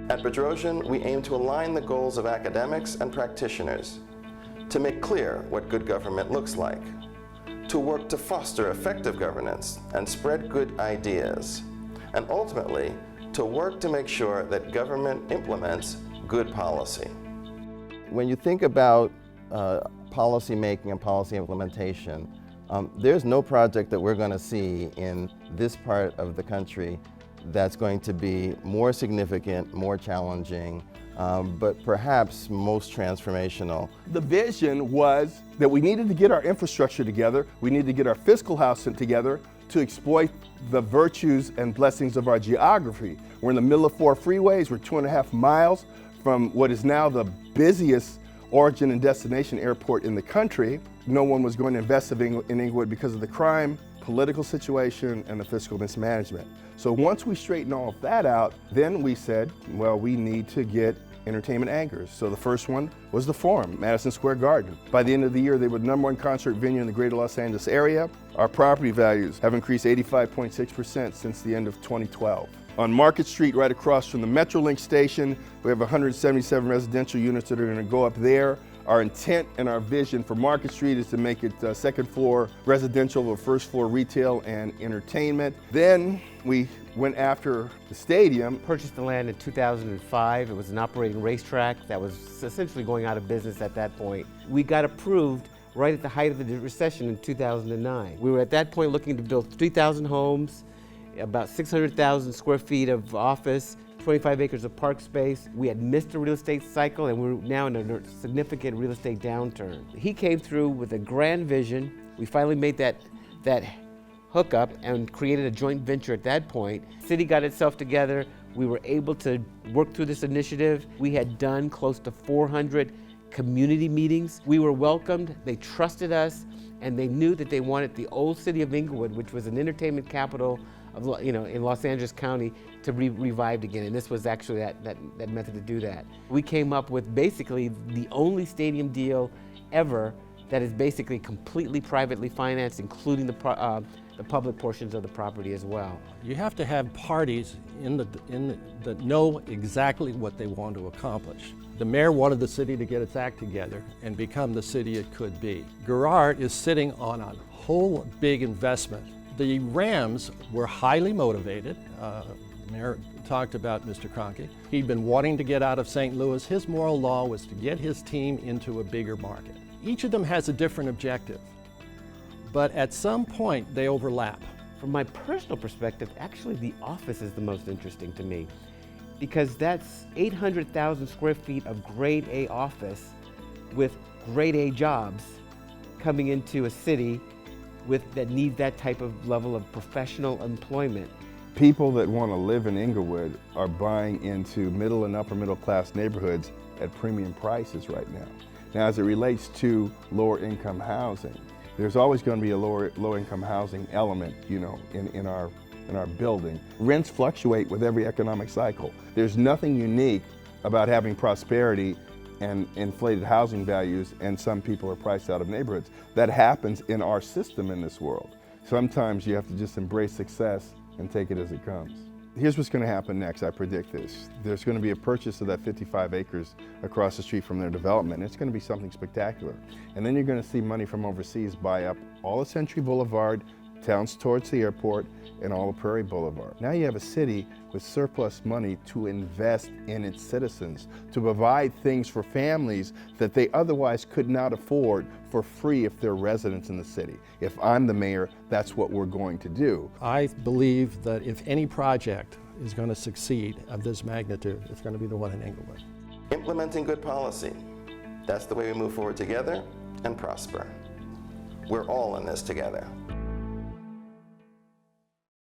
At Bedrosian, we aim to align the goals of academics and practitioners, to make clear what good government looks like, to work to foster effective governance and spread good ideas, and ultimately, to work to make sure that government implements good policy. When you think about policy making and policy implementation, there's no project that we're going to see in this part of the country that's going to be more significant, more challenging, but perhaps most transformational. The vision was that we needed to get our infrastructure together, we needed to get our fiscal house together to exploit the virtues and blessings of our geography. We're in the middle of 4 freeways, we're 2.5 miles from what is now the busiest origin and destination airport in the country. No one was going to invest in Inglewood because of the crime, political situation, and the fiscal mismanagement. So once we straightened all of that out, then we said, well, we need to get entertainment anchors. So the first one was the Forum, Madison Square Garden. By the end of the year, they were the #1 concert venue in the greater Los Angeles area. Our property values have increased 85.6% since the end of 2012. On Market Street, right across from the Metrolink station, we have 177 residential units that are going to go up there. Our intent and our vision for Market Street is to make it second floor residential or first floor retail and entertainment. Then we went after the stadium. Purchased the land in 2005. It was an operating racetrack that was essentially going out of business at that point. We got approved right at the height of the recession in 2009. We were at that point looking to build 3,000 homes, about 600,000 square feet of office, 25 acres of park space. We had missed the real estate cycle and we're now in a significant real estate downturn. He came through with a grand vision. We finally made that hookup and created a joint venture at that point. City got itself together. We were able to work through this initiative. We had done close to 400 community meetings. We were welcomed, they trusted us, and they knew that they wanted the old city of Inglewood, which was an entertainment capital of, in Los Angeles County, to be revived again, and this was actually that method to do that. We came up with basically the only stadium deal ever that is basically completely privately financed, including the public portions of the property as well. You have to have parties that know exactly what they want to accomplish. The mayor wanted the city to get its act together and become the city it could be. Gerard is sitting on a whole big investment. The Rams were highly motivated. The mayor talked about Mr. Kroenke. He'd been wanting to get out of St. Louis. His moral law was to get his team into a bigger market. Each of them has a different objective, but at some point they overlap. From my personal perspective, actually the office is the most interesting to me, because that's 800,000 square feet of grade A office with grade A jobs coming into a city that needs that type of level of professional employment. People that want to live in Inglewood are buying into middle and upper middle class neighborhoods at premium prices right now. Now, as it relates to lower income housing, there's always going to be a low income housing element, in our building. Rents fluctuate with every economic cycle. There's nothing unique about having prosperity and inflated housing values, and some people are priced out of neighborhoods. That happens in our system in this world. Sometimes you have to just embrace success and take it as it comes. Here's what's going to happen next, I predict this. There's going to be a purchase of that 55 acres across the street from their development. It's going to be something spectacular. And then you're going to see money from overseas buy up all of Century Boulevard, towns towards the airport, and all of Prairie Boulevard. Now you have a city with surplus money to invest in its citizens, to provide things for families that they otherwise could not afford for free if they're residents in the city. If I'm the mayor, that's what we're going to do. I believe that if any project is going to succeed of this magnitude, it's going to be the one in Inglewood. Implementing good policy. That's the way we move forward together and prosper. We're all in this together.